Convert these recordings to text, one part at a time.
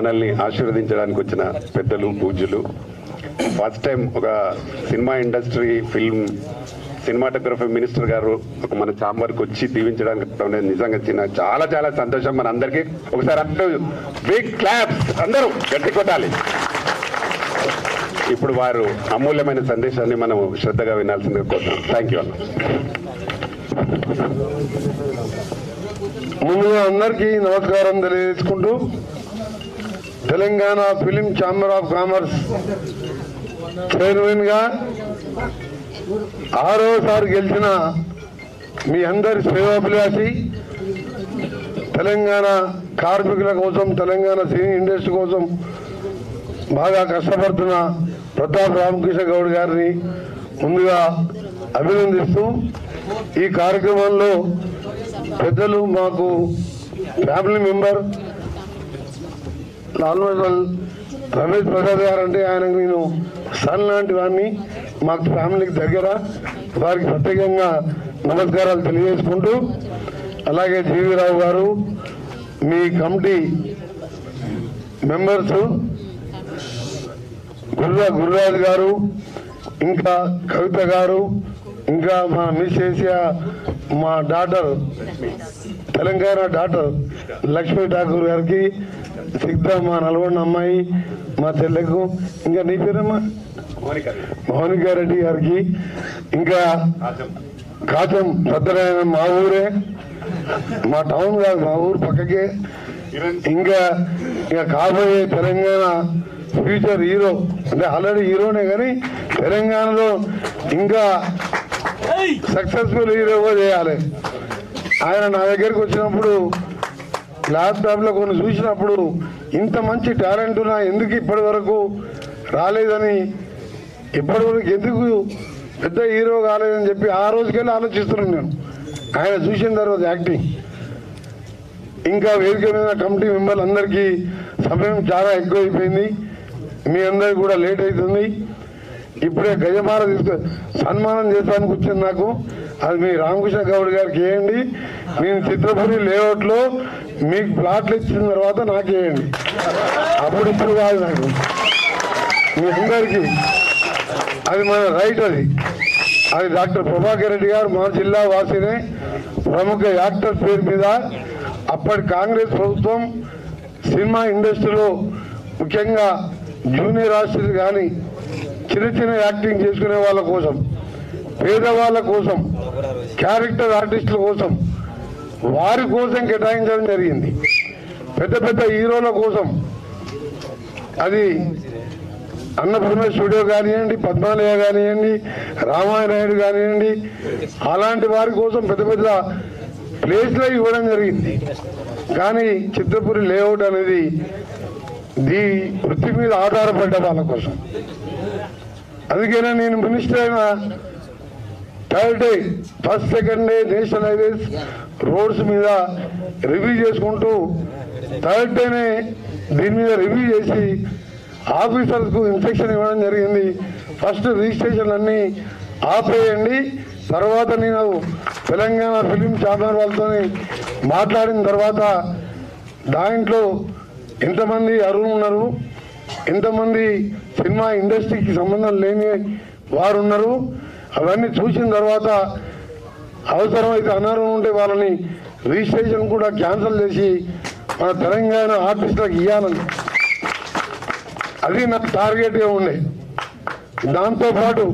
మనల్ని ఆశీర్వదించడానికి వచ్చిన పెద్దలు పూజ్యులు, ఫస్ట్ టైం ఒక cinema industry film cinematography minister గారు ఒక మన ఛాంబర్కి వచ్చి దీవించడానికి నిజంగా చాలా చాలా సంతోషం. మన అందరికీ ఒకసారి అందరూ బిగ్ క్లాప్స్, అందరూ గట్టి కొట్టాలి. ఇప్పుడు వారు అమూల్యమైన సందేశాన్ని మనం శ్రద్ధగా వినాల్సిందిగా కోరుతున్నాం. థ్యాంక్ యూ అన్న. ముందుగా అందరికీ నమస్కారం తెలియజేసుకుంటూ, Telangana film chamber of commerce చైర్మన్గా 6వసారి గెలిచిన మీ అందరి సేవాభిలాషి, తెలంగాణ కార్మికుల కోసం, తెలంగాణ సినీ ఇండస్ట్రీ కోసం బాగా కష్టపడుతున్న ప్రతాప్ రామకృష్ణ గౌడ్ గారిని ముందుగా అభినందిస్తూ, ఈ కార్యక్రమంలో పెద్దలు మాకు ఫ్యామిలీ మెంబర్ రమేష్ ప్రసాద్ గారు అంటే ఆయనకు నేను సన్ లాంటి వాడిని, మాకు ఫ్యామిలీకి దగ్గర, వారికి ప్రత్యేకంగా నమస్కారాలు తెలియజేసుకుంటూ, అలాగే జీవి రావు గారు, మీ కమిటీ మెంబర్స్ గురురాజు గారు, ఇంకా కవిత గారు, ఇంకా మా మిస్ ఏషియా మా డాటర్, తెలంగాణ డాటర్ లక్ష్మీ ఠాకూర్ గారికి, సిగ్ధ మా నల్గొండ అమ్మాయి, మా చెల్లెకు, ఇంకా నీ పేరమ్మా మౌనికా రెడ్డి గారికి, ఇంకా కాచం సత్యనారాయణ మా ఊరే, మా టౌన్ కాదు మా ఊరు పక్కకే, ఇంకా కాబోయే తెలంగాణ ఫ్యూచర్ హీరో, అంటే ఆల్రెడీ హీరోనే కానీ తెలంగాణలో ఇంకా సక్సెస్ఫుల్ హీరోగా చేయాలి. ఆయన నా దగ్గరికి వచ్చినప్పుడు ల్యాప్టాప్లో కొన్ని చూసినప్పుడు ఇంత మంచి టాలెంట్ ఉన్నా ఎందుకు ఇప్పటి వరకు రాలేదని, ఇప్పటి వరకు ఎందుకు పెద్ద హీరో కాలేదని చెప్పి ఆ రోజుకెళ్ళి ఆలోచిస్తున్నాను నేను. ఆయన చూసిన తర్వాత యాక్టింగ్, ఇంకా వేదిక మీద కమిటీ మెంబర్లు అందరికీ సమయం చాలా ఎక్కువైపోయింది, మీ అందరికి కూడా లేట్ అవుతుంది. ఇప్పుడే గజమాల సన్మానం చేస్తానికి వచ్చింది నాకు, అది మీ రామకృష్ణ గౌడ్ గారికి వేయండి. నేను చిత్రపురి లేఅవుట్లో మీకు ప్లాట్లు ఇచ్చిన తర్వాత నాకు వేయండి, అప్పుడు ఇప్పుడు కాదు నాకు, మీ అందరికీ అది మన రైట్. అది డాక్టర్ ప్రభాకర్ రెడ్డి గారు మా జిల్లా వాసినే, ప్రముఖ యాక్టర్ పేరు మీద అప్పటి కాంగ్రెస్ ప్రభుత్వం సినిమా ఇండస్ట్రీలో ముఖ్యంగా జూనియర్ ఆర్టిస్టులు కానీ చిన్న చిన్న యాక్టింగ్ చేసుకునే వాళ్ళ కోసం, పేదవాళ్ళ కోసం, క్యారెక్టర్ ఆర్టిస్టుల కోసం, వారి కోసం కేటాయించడం జరిగింది. పెద్ద పెద్ద హీరోల కోసం, అది అన్నపూర్ణ స్టూడియో కానివ్వండి, పద్మాలయ కానివ్వండి, రామాయణాయుడు కానివ్వండి, అలాంటి వారి కోసం పెద్ద పెద్ద ప్లేస్లో ఇవ్వడం జరిగింది. కానీ చిత్రపురి లేఅవుట్ అనేది దీ వృత్తి మీద ఆధారపడ్డ వాళ్ళ కోసం. అందుకనే నేను మినిస్టర్ అయిన third day, first second day national highways roads మీద రివ్యూ చేసుకుంటూ, థర్డ్ డేనే దీని మీద రివ్యూ చేసి ఆఫీసర్స్కు ఇన్స్ట్రక్షన్ ఇవ్వడం జరిగింది. ఫస్ట్ రిజిస్ట్రేషన్ అన్నీ ఆపేయండి, తర్వాత నేను తెలంగాణ ఫిలిం ఛాంబర్ వాళ్ళతో మాట్లాడిన తర్వాత దాంట్లో ఎంతమంది అర్హులు ఉన్నారు, ఎంతమంది సినిమా ఇండస్ట్రీకి సంబంధం లేని వారు ఉన్నారు, అవన్నీ చూసిన తర్వాత అవసరమైతే అనర్హులు ఉంటే వాళ్ళని రిజిస్ట్రేషన్ కూడా క్యాన్సిల్ చేసి మన తెలంగాణ ఆర్టిస్టులకు ఇవ్వాలని, అది నాకు టార్గెట్గా ఉండే. దాంతోపాటు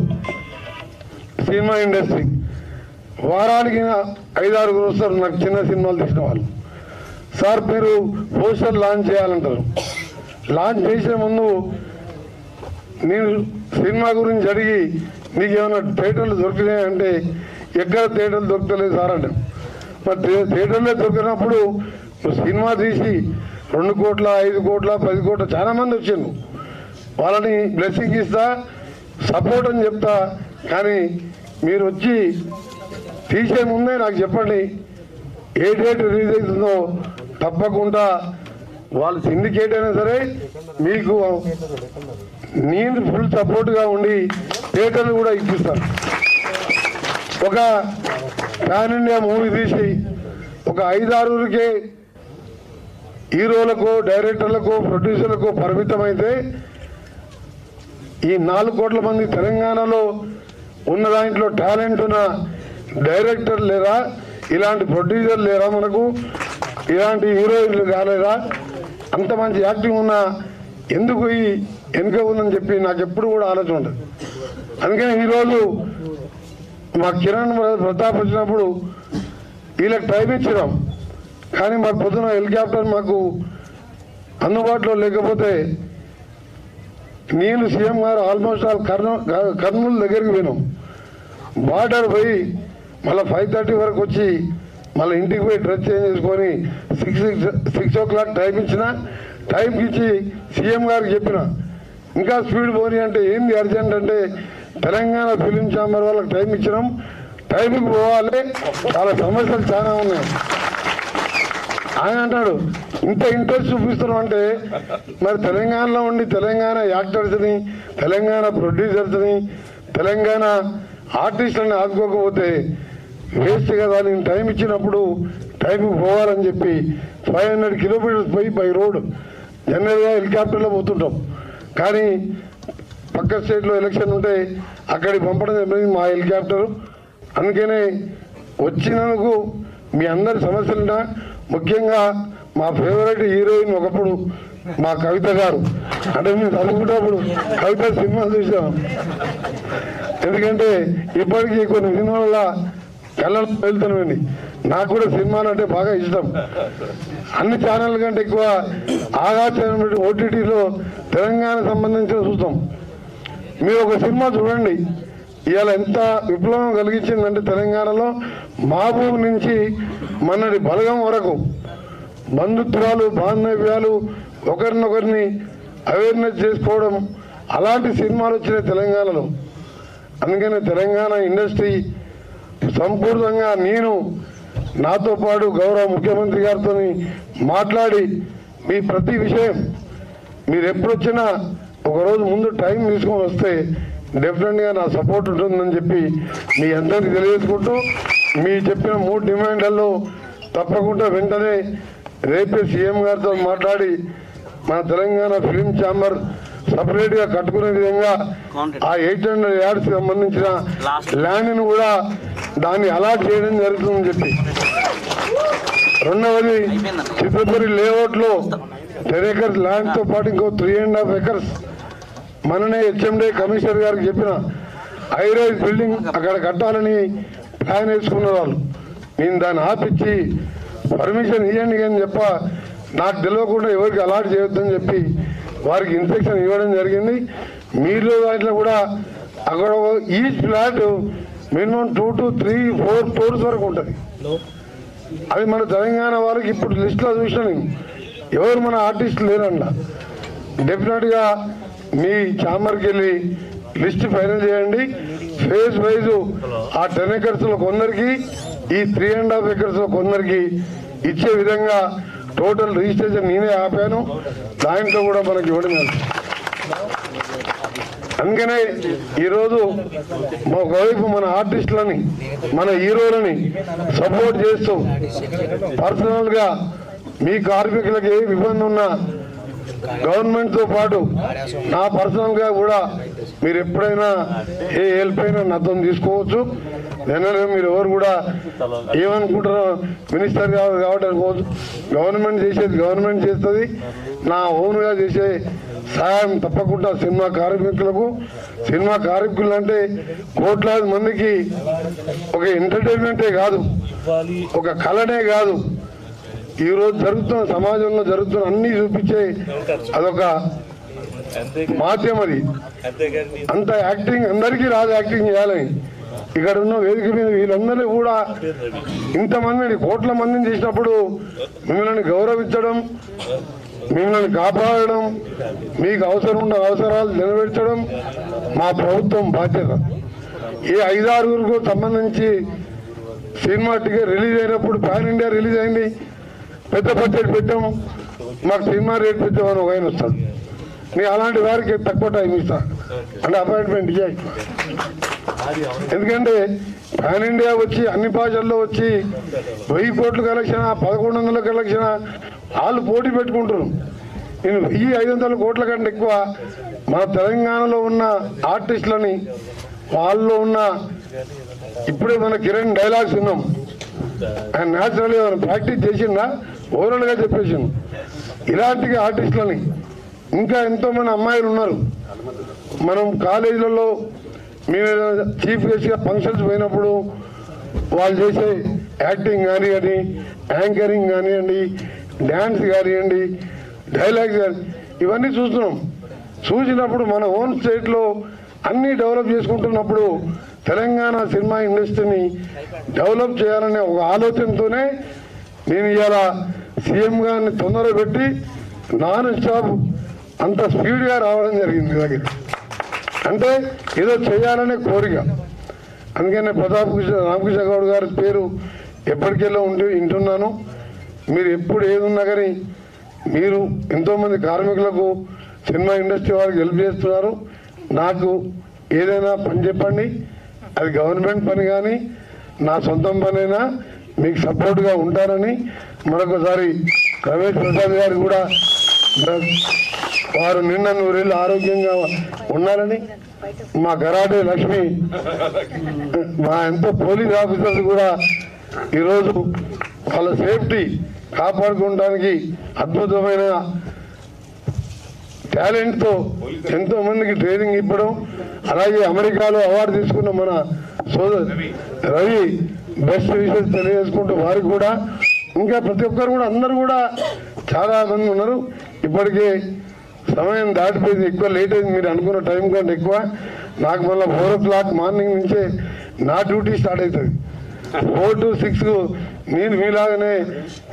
సినిమా ఇండస్ట్రీ వారానికి 5-6 వస్తారు నాకు చిన్న సినిమాలు తీసిన వాళ్ళు. సార్ మీరు పోస్టర్ లాంచ్ చేయాలంటారు. లాంచ్ చేసే ముందు నేను సినిమా గురించి అడిగి నీకు ఏమైనా థియేటర్లు దొరికినాయంటే ఎక్కడ థియేటర్లు దొరకలేదు సార్ అంటే, మరి థియేటర్లే దొరికినప్పుడు సినిమా తీసి 2 కోట్ల 5 కోట్ల 10 కోట్ల చాలా మంది వచ్చాను, వాళ్ళని బ్లెస్సింగ్ ఇస్తా, సపోర్ట్ అని చెప్తా. కానీ మీరు వచ్చి తీసే ముందే నాకు చెప్పండి ఏ డేట్ రిలీజ్ అవుతుందో, తప్పకుండా వాళ్ళు సిండికేట్ అయినా సరే మీకు నేను ఫుల్ సపోర్ట్గా ఉండి థియేటర్లు కూడా ఇప్పిస్తాను. ఒక పాన్ ఇండియా మూవీ తీసి ఒక 5-6కే హీరోలకు, డైరెక్టర్లకు, ప్రొడ్యూసర్లకు పరిమితమైతే ఈ 4 కోట్ల మంది తెలంగాణలో ఉన్న దాంట్లో టాలెంట్ ఉన్న డైరెక్టర్ లేరా, ఇలాంటి ప్రొడ్యూసర్ లేరా, మనకు ఇలాంటి హీరోయిన్లు కాలేదా, అంత మంచి యాక్టింగ్ ఉన్న ఎందుకు ఈ వెనుక ఉందని చెప్పి నాకు ఎప్పుడు కూడా ఆలోచన ఉంటుంది. అందుకని ఈరోజు మా కిరణ్ ప్రతాప్ వచ్చినప్పుడు వీళ్ళకి టైం ఇచ్చినాం, కానీ మాకు పొద్దున హెలికాప్టర్ మాకు అందుబాటులో లేకపోతే నేను సీఎం గారు ఆల్మోస్ట్ ఆల్ కర్నూలు దగ్గరికి పోయినాం. బార్డర్ పోయి మళ్ళీ 5:30 వరకు వచ్చి మళ్ళీ ఇంటికి పోయి డ్రెస్ చేంజ్ చేసుకొని 6 o'clock టైం ఇచ్చిన. టైంకి ఇచ్చి సీఎం గారికి చెప్పిన ఇంకా స్పీడ్ పోనీ అంటే ఏంది అర్జెంట్ అంటే తెలంగాణ ఫిలిం ఛాంబర్ వాళ్ళకి టైం ఇచ్చినాం, టైంకి పోవాలి, చాలా సమస్యలు చాలా ఉన్నాయి. ఆయన అంటాడు ఇంత ఇంట్రెస్ట్ చూపిస్తున్నాం అంటే మరి తెలంగాణలో ఉండి తెలంగాణ యాక్టర్స్ని, తెలంగాణ ప్రొడ్యూసర్స్ని, తెలంగాణ ఆర్టిస్టులని ఆదుకోకపోతే వేస్ట్ కదా. నేను టైం ఇచ్చినప్పుడు టైంకి పోవాలని చెప్పి 500 kilometers పోయి బై రోడ్ జనరల్గా హెలికాప్టర్లో పోతుంటాం, కానీ పక్క స్టేట్లో ఎలక్షన్ ఉంటే అక్కడికి పంపడం జరిగింది మా హెలికాప్టర్. అందుకనే వచ్చినందుకు మీ అందరి సమస్యలున్నా, ముఖ్యంగా మా ఫేవరెట్ హీరోయిన్ ఒకప్పుడు మా కవిత గారు, అంటే మేము చదువుకున్నప్పుడు కవిత సినిమాలు చూసాం. ఎందుకంటే ఇప్పటికీ కొన్ని సినిమాల కళ్ళలో వెళ్తున్నామండి. నాకు కూడా సినిమాలు అంటే బాగా ఇష్టం. అన్ని ఛానల్ కంటే ఎక్కువ ఆగా ఛానల్ ఓటీటీలో తెలంగాణ సంబంధించిన చూస్తాం. మీరు ఒక సినిమా చూడండి, ఇవాళ ఎంత విప్లవం కలిగించిందంటే తెలంగాణలో మహబూబ్ నుంచి మనది బలగం వరకు బంధుత్వాలు, బాంధవ్యాలు, ఒకరినొకరిని అవేర్నెస్ చేసుకోవడం, అలాంటి సినిమాలు వచ్చినాయి తెలంగాణలో. అందుకనే తెలంగాణ ఇండస్ట్రీ సంపూర్ణంగా నేను నాతో పాటు గౌరవ ముఖ్యమంత్రి గారితో మాట్లాడి మీ ప్రతి విషయం మీరు ఎప్పుడు వచ్చినా ఒకరోజు ముందు టైం తీసుకొని వస్తే డెఫినెట్గా నా సపోర్ట్ ఉంటుందని చెప్పి మీ అందరికీ తెలియజేసుకుంటూ, మీ చెప్పిన 3 డిమాండ్లలో తప్పకుండా వెంటనే రేపే సీఎం గారితో మాట్లాడి మన తెలంగాణ ఫిలిం ఛాంబర్ సపరేట్గా కట్టుకునే విధంగా ఆ 800 yards సంబంధించిన ల్యాండ్ని కూడా దాన్ని అలాట్ చేయడం జరుగుతుందని చెప్పి, రెండవది చిత్రపురి లేఅవుట్లో 10 acres ల్యాండ్తో పాటు ఇంకో 3.5 acres మననే హెచ్ఎండే కమిషనర్ గారికి చెప్పిన హైరైజ్ బిల్డింగ్ అక్కడ కట్టాలని ప్లాన్ వేసుకున్న వాళ్ళు, నేను దాన్ని ఆపిచ్చి పర్మిషన్ ఇవ్వండి అని చెప్ప నాకు తెలియకుండా ఎవరికి అలాట్ చేయొద్దని చెప్పి వారికి ఇన్స్ట్రక్షన్ ఇవ్వడం జరిగింది. మీరు దాంట్లో కూడా అక్కడ each flat minimum 2 to 3, 4 floors వరకు ఉంటుంది. అది మన తెలంగాణ వాళ్ళకి ఇప్పుడు లిస్ట్లో చూసినా ఎవరు మన ఆర్టిస్టులు లేరన్నా. డెఫినెట్గా మీ ఛాంబర్కి వెళ్ళి లిస్ట్ ఫైనల్ చేయండి. ఫేజ్ వైజ్ ఆ 10 acres కొందరికి, ఈ 3.5 acres కొందరికి ఇచ్చే విధంగా టోటల్ రిజిస్ట్రేషన్ నేనే ఆపాను. దాంట్లో కూడా మనకి ఇవ్వడం జరుగుతుంది. అందుకనే ఈరోజు ఒకవైపు మన ఆర్టిస్టులని, మన హీరోలని సపోర్ట్ చేస్తూ పర్సనల్గా మీ కార్మికులకు ఏ ఇబ్బంది ఉన్నా గవర్నమెంట్తో పాటు నా పర్సనల్గా కూడా మీరు ఎప్పుడైనా ఏ హెల్ప్ అయినా నాతో తీసుకోవచ్చు. జనరల్గా మీరు ఎవరు కూడా ఏమనుకుంటారో మినిస్టర్ కాబట్టి గవర్నమెంట్ చేసేది గవర్నమెంట్ చేస్తుంది. నా ఓన్గా చేసే సహాయం తప్పకుండా సినిమా కార్మికులు అంటే కోట్లాది మందికి ఒక ఎంటర్టైన్మెంటే కాదు, ఒక కళనే కాదు, ఈరోజు జరుగుతున్న సమాజంలో జరుగుతున్న అన్ని చూపించే అదొక మాధ్యమం. అది అంత యాక్టింగ్ అందరికీ రాదు, యాక్టింగ్ చేయాలని. ఇక్కడ ఉన్న వేదిక మీద వీళ్ళందరినీ కూడా ఇంతమందిని కోట్ల మందిని చేసినప్పుడు మిమ్మల్ని గౌరవించడం, మిమ్మల్ని కాపాడడం, మీకు అవసరం ఉన్న అవసరాలు నెరవేర్చడం మా ప్రభుత్వం బాధ్యత. ఈ 5-6 సంబంధించి సినిమా టికెట్ రిలీజ్ అయినప్పుడు పాన్ ఇండియా రిలీజ్ అయింది, పెద్ద బడ్జెట్ పెట్టాము, మాకు సినిమా రేట్ పెట్టామని ఒక ఆయన వస్తాడు. నేను అలాంటి వారికి తక్కువ టైం ఇస్తా అంటే అపాయింట్మెంట్ ఇయ్యాయి. ఎందుకంటే పాన్ ఇండియా వచ్చి అన్ని భాషల్లో వచ్చి 1000 కోట్ల కలెక్షన్, 1100 కలెక్షన్, వాళ్ళు పోటీ పెట్టుకుంటారు. నేను 1500 కోట్ల కంటే ఎక్కువ మన తెలంగాణలో ఉన్న ఆర్టిస్టులని వాళ్ళలో ఉన్న ఇప్పుడే మన కిరణ్ డైలాగ్స్ విన్నాం. ఆయన న్యాచురల్గా ప్రాక్టీస్ చేసిందా ఓవరాల్గా చెప్పేసిండు. ఇలాంటి ఆర్టిస్టులని ఇంకా ఎంతోమంది అమ్మాయిలు ఉన్నారు. మనం కాలేజీలలో మేము చీఫ్ గెస్ట్గా ఫంక్షన్స్ పోయినప్పుడు వాళ్ళు చేసే యాక్టింగ్ కానివ్వండి, యాంకరింగ్ కానివ్వండి, డ్యాన్స్ కానివ్వండి, డైలాగ్స్ కానీ ఇవన్నీ చూస్తున్నాం. చూసినప్పుడు మన ఓన్ స్టేట్లో అన్నీ డెవలప్ చేసుకుంటున్నప్పుడు తెలంగాణ సినిమా ఇండస్ట్రీని డెవలప్ చేయాలనే ఒక ఆలోచనతోనే నేను ఇవాళ సీఎం గారిని తొందర పెట్టి నాన్ స్టాప్ అంత స్పీడ్గా రావడం జరిగింది మీ దగ్గర. అంటే ఏదో చేయాలనే కోరిక. అందుకనే రామకృష్ణ గౌడ్ గారి పేరు ఎప్పటికెళ్ళో వింటున్నాను. మీరు ఎప్పుడు ఏదున్నా కానీ మీరు ఎంతోమంది కార్మికులకు సినిమా ఇండస్ట్రీ వారికి హెల్ప్ చేస్తున్నారు. నాకు ఏదైనా పని చెప్పండి, అది గవర్నమెంట్ పని కానీ నా సొంతం పనైనా మీకు సపోర్ట్గా ఉంటారని మరొకసారి రమేష్ ప్రసాద్ గారు కూడా వారు నిన్న 100 ఏళ్ళు ఆరోగ్యంగా ఉన్నారని, మా కరాటే లక్ష్మి, మా ఎంతో పోలీస్ ఆఫీసర్స్ కూడా ఈరోజు వాళ్ళ సేఫ్టీ కాపాడుకోవడానికి అద్భుతమైన టాలెంట్తో ఎంతో మందికి ట్రైనింగ్ ఇవ్వడం, అలాగే అమెరికాలో అవార్డు తీసుకున్న మన సోదరు రవి బెస్ట్ విషయం తెలియజేసుకుంటూ వారికి కూడా ఇంకా ప్రతి ఒక్కరు కూడా అందరూ కూడా చాలా మంది ఉన్నారు. ఇప్పటికే సమయం దాటిపోయింది, ఎక్కువ లేట్ అయింది. మీరు అనుకున్న టైం కంటే ఎక్కువ. నాకు మళ్ళీ 4 o'clock మార్నింగ్ నుంచే నా డ్యూటీ స్టార్ట్ అవుతుంది. 4 to 6 నేను మీలాగానే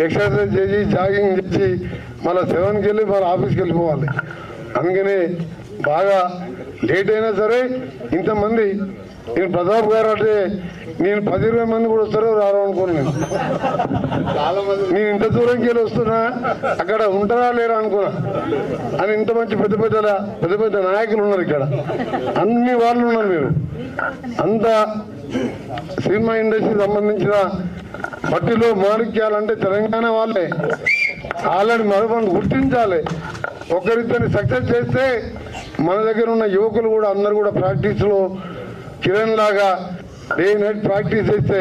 ఎక్సర్సైజ్ చేసి జాగింగ్ చేసి మళ్ళీ 7కి వెళ్ళి మళ్ళీ ఆఫీస్కి వెళ్ళిపోవాలి. అందుకనే బాగా లేట్ అయినా సరే ఇంతమంది, నేను ప్రతాప్ గారు అంటే నేను 10-20 మంది కూడా వస్తారో రారో అనుకున్నాను. నేను ఇంత దూరంకి వెళ్ళి వస్తున్నా, అక్కడ ఉంటారా లేరా అనుకున్నా. అని ఇంత మంచి పెద్ద పెద్ద నాయకులు ఉన్నారు ఇక్కడ, అన్ని వాళ్ళు ఉన్నారు. మీరు అంత సినిమా ఇండస్ట్రీకి సంబంధించిన మట్టిలో మాణిక్యాలంటే తెలంగాణ వాళ్ళే. ఆల్రెడీ మనం గుర్తించాలి. ఒకరిద్దరిని సక్సెస్ చేస్తే మన దగ్గర ఉన్న యువకులు కూడా అందరు కూడా ప్రాక్టీస్లో కిరణ్ లాగా డే నైట్ ప్రాక్టీస్ చేస్తే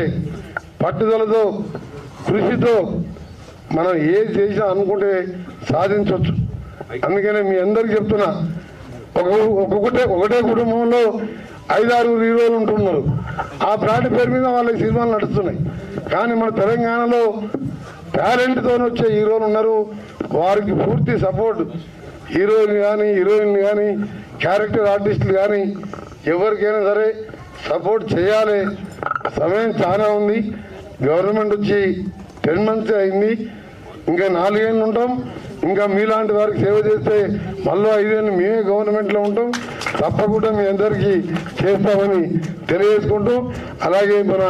పట్టుదలతో కృషితో మనం ఏది చేసినా అనుకుంటే సాధించవచ్చు. అందుకనే మీ అందరికి చెప్తున్నా, ఒకటే కుటుంబంలో 5-6 హీరోలు ఉంటున్నారు. ఆ బ్రాండ్ పేరు మీద వాళ్ళ సినిమాలు నడుస్తున్నాయి. కానీ మన తెలంగాణలో టాలెంట్తో వచ్చే హీరోలు ఉన్నారు. వారికి పూర్తి సపోర్ట్, హీరోలు కానీ హీరోయిన్లు కానీ క్యారెక్టర్ ఆర్టిస్టులు కానీ ఎవరికైనా సరే సపోర్ట్ చేయాలి. సమయం చాలా ఉంది. గవర్నమెంట్ వచ్చి 10 months అయింది. ఇంకా 4 ఏళ్ళు ఉంటాం. ఇంకా మీలాంటి వారికి సేవ చేస్తే మళ్ళీ 5 ఏళ్ళు మేమే గవర్నమెంట్లో ఉంటాం. తప్పకుండా మీ అందరికీ చేస్తామని తెలియజేసుకుంటూ, అలాగే మన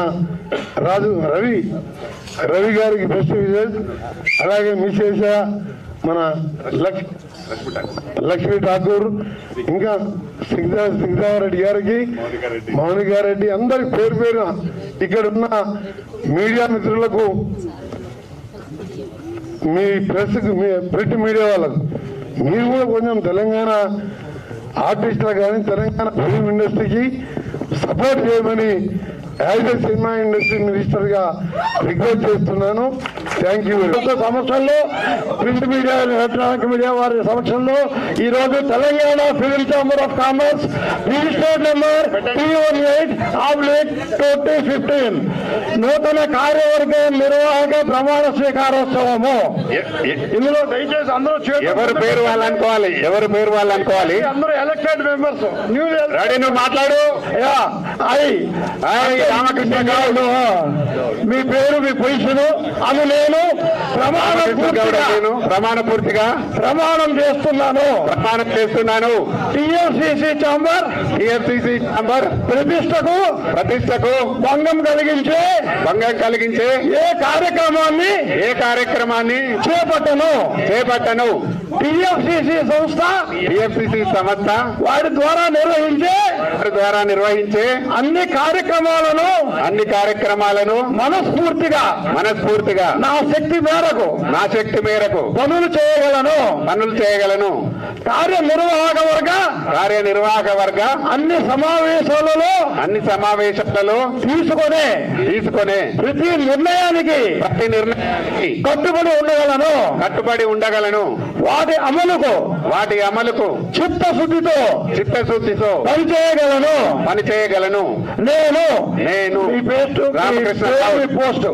రవి గారికి బెస్ట్ విజయ్, అలాగే మిసేష మన లక్ష్మీ ఠాకూర్, ఇంకా సిగ్ధారెడ్డి గారికి, మౌనికారెడ్డి, అందరికి పేరు పేరున ఇక్కడ ఉన్న మీడియా మిత్రులకు, మీ ప్రెస్కి, మీ ప్రింట్ మీడియా వాళ్ళకు, మీరు కూడా కొంచెం తెలంగాణ ఆర్టిస్టులకు కానీ తెలంగాణ ఫిల్మ్ ఇండస్ట్రీకి సపోర్ట్ చేయమని యాజ్ ఏ సినిమా ఇండస్ట్రీ మినిస్టర్గా రిక్వెస్ట్ చేస్తున్నాను. Thank you. సమక్షంలో ప్రింట్ మీడియా, ఎలక్ట్రానిక్ మీడియా వారి సమక్షంలో ఈరోజు Telangana film chamber of commerce registered number 318/2015 నూతన కార్యవర్గ నిర్వాహక ప్రమాణ స్వీకారోత్సవము. ఇందులో దయచేసి అందరూ ఎవరు పేరు వాళ్ళు అనుకోవాలి. అందరూ ఎలక్టెడ్ మెంబర్స్. రెడీ, నువ్వు మాట్లాడు. రామకృష్ణ గౌడ్, మీ పేరు, మీ పొజిషన్, అది నేను ప్రమాణం చేస్తున్నాను. టిఎఫ్సిసి ఛాంబర్ ప్రతిష్టకు భంగం కలిగించే ఏ కార్యక్రమాన్ని చేపట్టను. టిఎఫ్సిసి సంస్థ వారి ద్వారా నిర్వహించే అన్ని కార్యక్రమాలను మనస్ఫూర్తిగా నా శక్తి మేరకు పనులు చేయగలను కార్యనిర్వాహక వర్గ అన్ని సమావేశాలలో తీసుకునే ప్రతి నిర్ణయానికి కట్టుబడి ఉండగలను వాటి అమలుకు చిత్తశుద్ధితో పనిచేయగలను నేను రామకృష్ణ పోస్ట్.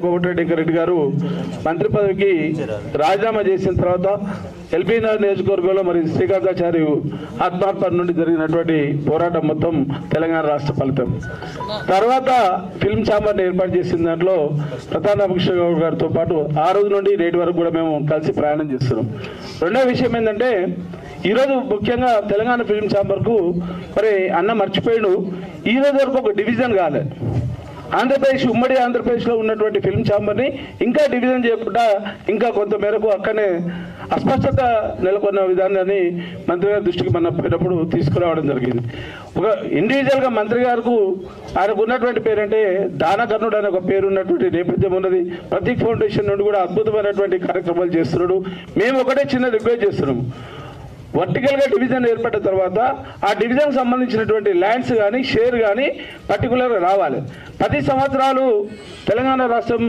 కోమటిరెడ్డి వెంకరెడ్డి గారు మంత్రి పదవికి రాజీనామా చేసిన తర్వాత ఎల్బీ నగర్ నియోజకవర్గంలో మరి శ్రీకాంతాచారి ఆత్మార్పణ నుండి జరిగినటువంటి పోరాటం మొత్తం తెలంగాణ రాష్ట్ర ఫలితం. తర్వాత ఫిల్మ్ ఛాంబర్ని ఏర్పాటు చేసిన దాంట్లో ప్రతాప్ రామకృష్ణ గౌడ్ గారితో పాటు ఆ రోజు నుండి నేటి వరకు కూడా మేము కలిసి ప్రయాణం చేస్తున్నాం. రెండో విషయం ఏంటంటే ఈరోజు ముఖ్యంగా తెలంగాణ ఫిల్మ్ ఛాంబర్కు మరి అన్న మర్చిపోయాడు, ఈ రోజు వరకు ఒక డివిజన్ కాలేదు. ఆంధ్రప్రదేశ్ ఉమ్మడి ఆంధ్రప్రదేశ్లో ఉన్నటువంటి ఫిల్మ్ ఛాంబర్ని ఇంకా డివిజన్ చేయకుండా ఇంకా కొంత మేరకు అక్కడనే అస్పష్టత నెలకొన్న విధానాన్ని మంత్రి గారి దృష్టికి మన పోయినప్పుడు తీసుకురావడం జరిగింది. ఒక ఇండివిజువల్గా మంత్రి గారికి ఆయనకు ఉన్నటువంటి పేరంటే దానకర్ణుడు అనే ఒక పేరు ఉన్నటువంటి నేపథ్యం ఉన్నది. ప్రతీక్ ఫౌండేషన్ నుండి కూడా అద్భుతమైనటువంటి కార్యక్రమాలు చేస్తున్నాడు. మేము ఒకటే చిన్న రిక్వెస్ట్ చేస్తున్నాము, వర్టికల్గా డివిజన్ ఏర్పడిన తర్వాత ఆ డివిజన్ సంబంధించినటువంటి ల్యాండ్స్ కానీ షేర్ కానీ పర్టికులర్గా రావాలి. 10 సంవత్సరాలు తెలంగాణ రాష్ట్రం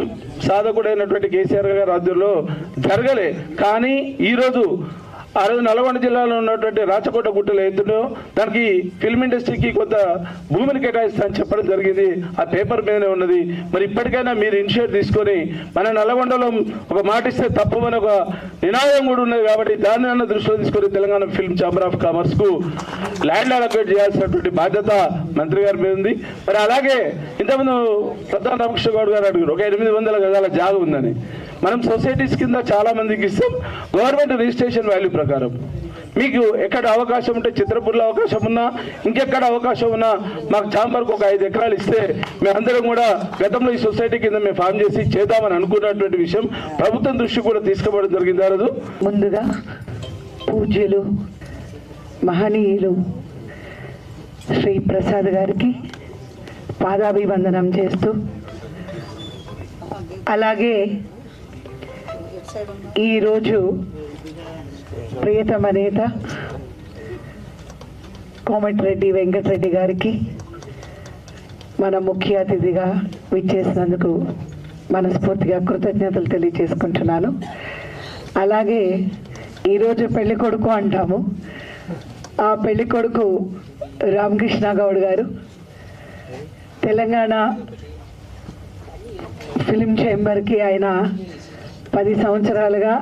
సాధకుడైనటువంటి కేసీఆర్ గారి ఆధ్వర్యంలో జరగలే. కానీ ఈరోజు ఆ రోజు నల్గొండ జిల్లాలో ఉన్నటువంటి రాచకోట గుట్టలు ఎత్తునో దానికి ఫిల్మ్ ఇండస్ట్రీకి కొంత భూమిని కేటాయిస్తా అని చెప్పడం జరిగింది. ఆ పేపర్ మీదనే ఉన్నది. మరి ఇప్పటికైనా మీరు ఇనిషియేట్ తీసుకొని మన నల్గొండలో ఒక మాట ఇస్తే తప్పమని ఒక నినాదం కూడా ఉన్నది. కాబట్టి దాన్ని అన్న దృష్టిలో తీసుకొని తెలంగాణ ఫిల్మ్ ఛాంబర్ ఆఫ్ కామర్స్కు ల్యాండ్ అలొకేట్ చేయాల్సినటువంటి బాధ్యత మంత్రి గారి మీద ఉంది. మరి అలాగే ఇంతకుముందు ప్రతాప్ రామకృష్ణ గౌడ్ గారు అడుగురు ఒక 800 గజాల జాగ ఉందని. మనం సొసైటీస్ కింద చాలా మందికి ఇస్తాం గవర్నమెంట్ రిజిస్ట్రేషన్ వాల్యూ ప్రకారం. మీకు ఎక్కడ అవకాశం ఉంటే చిత్రపూర్లో అవకాశం ఉన్నా ఇంకెక్కడ అవకాశం ఉన్నా మాకు ఛాంబర్కి ఒక 5 ఎకరాలు ఇస్తే మేమందరం కూడా గతంలో ఈ సొసైటీ కింద మేము ఫామ్ చేసి చేద్దామని అనుకున్నటువంటి విషయం ప్రభుత్వం దృష్టి కూడా తీసుకుపోవడం జరిగింది. ఆ రోజు ముందుగా పూజ్యులు మహనీయులు శ్రీ ప్రసాద్ గారికి పాదాభివందనం చేస్తూ, అలాగే ఈరోజు ప్రియతమ నేత కోమటిరెడ్డి వెంకటరెడ్డి గారికి మన ముఖ్య అతిథిగా విచ్చేసినందుకు మనస్ఫూర్తిగా కృతజ్ఞతలు తెలియజేసుకుంటున్నాను. అలాగే ఈరోజు పెళ్లి కొడుకు అంటాము, ఆ పెళ్లి కొడుకు రామకృష్ణ గౌడ్ గారు తెలంగాణ ఫిలిం ఛాంబర్కి ఆయన 10 సంవత్సరాలుగా.